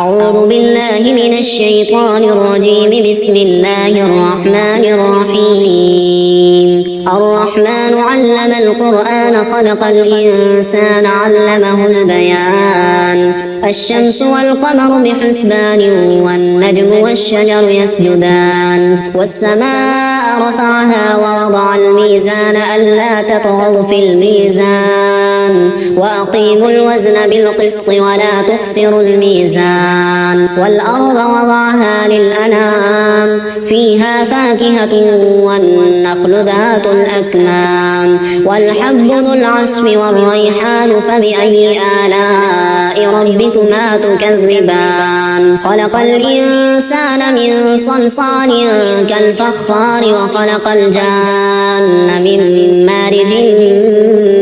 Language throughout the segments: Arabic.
أعوذ بالله من الشيطان الرجيم. بسم الله الرحمن الرحيم. الرحمن علم القرآن خلق الإنسان علمه البيان. الشمس والقمر بحسبان والنجم والشجر يسجدان والسماء رفعها ووضع الميزان ألا تطغوا في الميزان وأقيموا الوزن بالقسط ولا تخسروا الميزان والأرض وضعها للأنام فيها فاكهة والنخل ذات الأكمام والحب ذو العصف والريحان فبأي آلاء ربكما تكذبان. خلق الإنسان من صلصال كالفخار وخلق الجان من مارج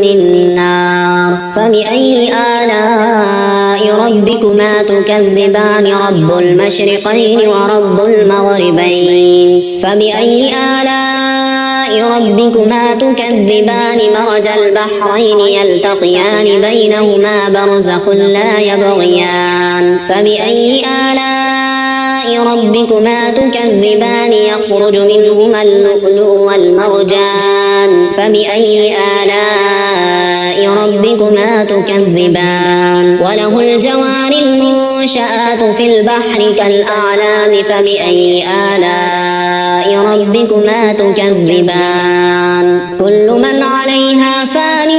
من نار فبأي آلاء ربكما تكذبان. رب المشرقين ورب المغربين فبأي آلاء ربكما تكذبان. مرج البحرين يلتقيان بينهما برزخ لا يبغيان فبأي آلاء ربكما تكذبان. يخرج منهما اللؤلؤ والمرجان فبأي آلاء ربكما تكذبان. وله الجوار المنشآت في البحر كالأعلام فبأي آلاء ربكما تكذبان. كل من عليها فان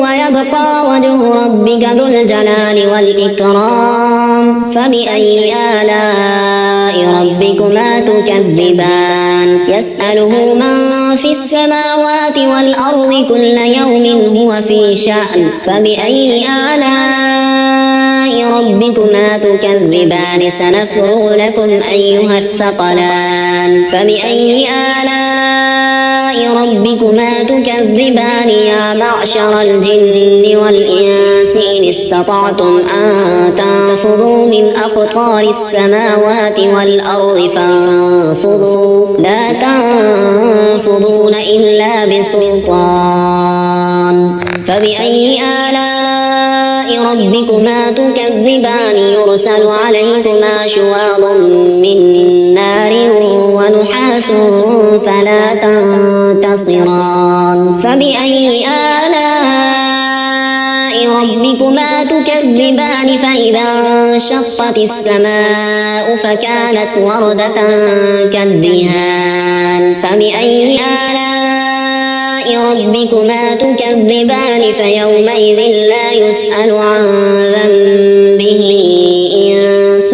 ويبقى وجه ربك ذو الجلال والإكرام فبأي آلاء ربكما تكذبان. يسأله من في السماوات والأرض كل يوم هو في شأن فبأي آلاء ربكما تكذبان. سنفرغ لكم أيها الثقلان فبأي آلاء ربكما تكذبان. يا معشر الجن والإنس إن استطعتم أن تنفذوا من أقطار السماوات والأرض فانفذوا لا تنفذون إلا بسلطان. فبأي آلاء ربكما تكذبان. يرسل عليكما شواظ من نار ونحاس فلا تنتصران. فبأي آلاء ربكما تكذبان. فإذا انشقت السماء فكانت وردة كالدهان فبأي آلاء ربكما تكذبان. فيومئذ لا يسأل عن ذنبه إنس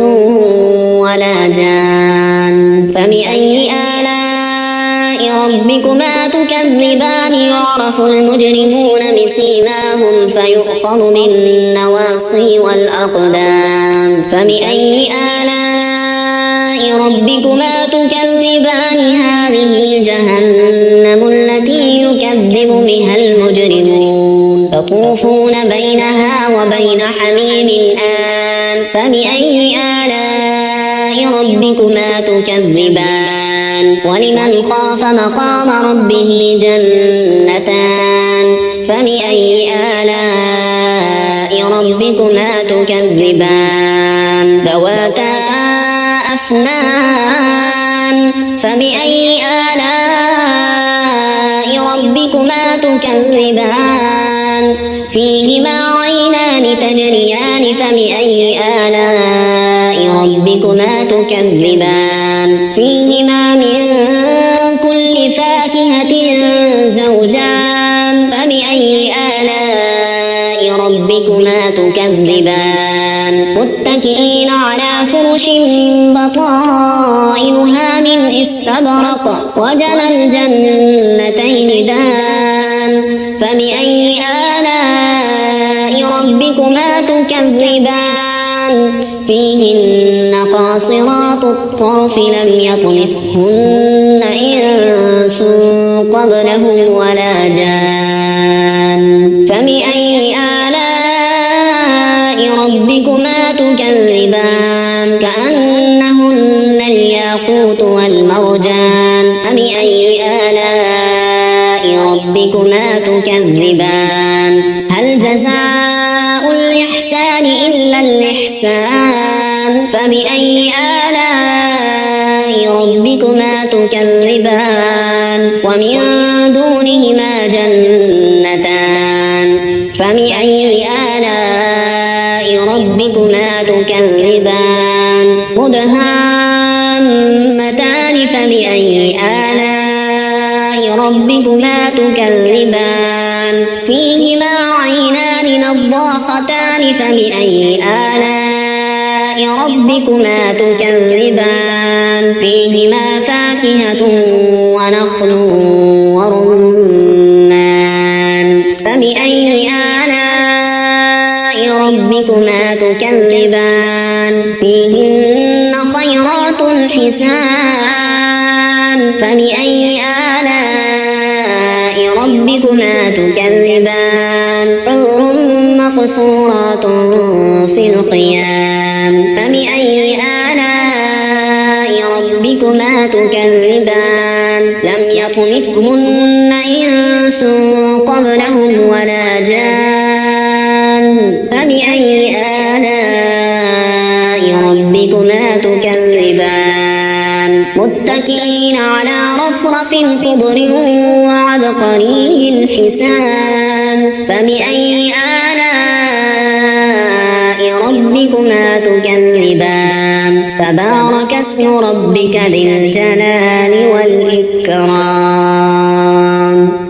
ولا جان. فبأي آلاء ربكما تكذبان. يعرف المجرمون بسيماهم فيؤخذ بالنواصي والأقدام. فبأي آلاء ربكما تكذبان. هذه جهنم التي يكذب بها المجرمون يطوفون بينها وبين حميم آن. فبأي آلاء ربكما تكذبان. ولمن خاف مقام ربه جنتان فبأي آلاء ربكما تكذبان. ذواتا أفنان فبأي آلاء ربكما تكذبان. فيهما عينان تجريان فبأي آلاء ربكما تكذبان. فيهما من كل فاكهة زوجان فبأي آلاء ربكما تكذبان. متكئين على فرش بطائنها من استبرق وجنى الجنتين دان. فبأي آلاء ربكما تكذبان. فيهن قاصرات الطرف لم يطمثهن إنس قبلهم ولا جان. فبأي آلاء ربكما تكذبان. كأنهن الياقوت والمرجان. فبأي آلاء ربكما تكذبان. هل جزاء الإحسان إلا الإحسان فبأي آلاء ربكما تكذبان ومن دونهما جنتان فبأي آلاء ربكما تكذبان مدهامتان فبأي آلاء ربكما تكذبان فيهما عينان نضاختان فبأي آلاء ربكما تكذبان فيهما فاكهة ونخل ورمان فبأي آلاء ربكما تكذبان فيهن خيرات حسان فبأي آلاء ربكما تكذبان حور مقصورات في الخيام فبأي آلاء ربكما تكذبان لم يطمثهن إنس قبلهم ولا جان فبأي آلاء ربكما تكذبان متكئين على رفرف خضر وعبقري حسان فبأي آلاء ربكما تكذبان تبارك اسم ربك ذي الجلال والإكرام.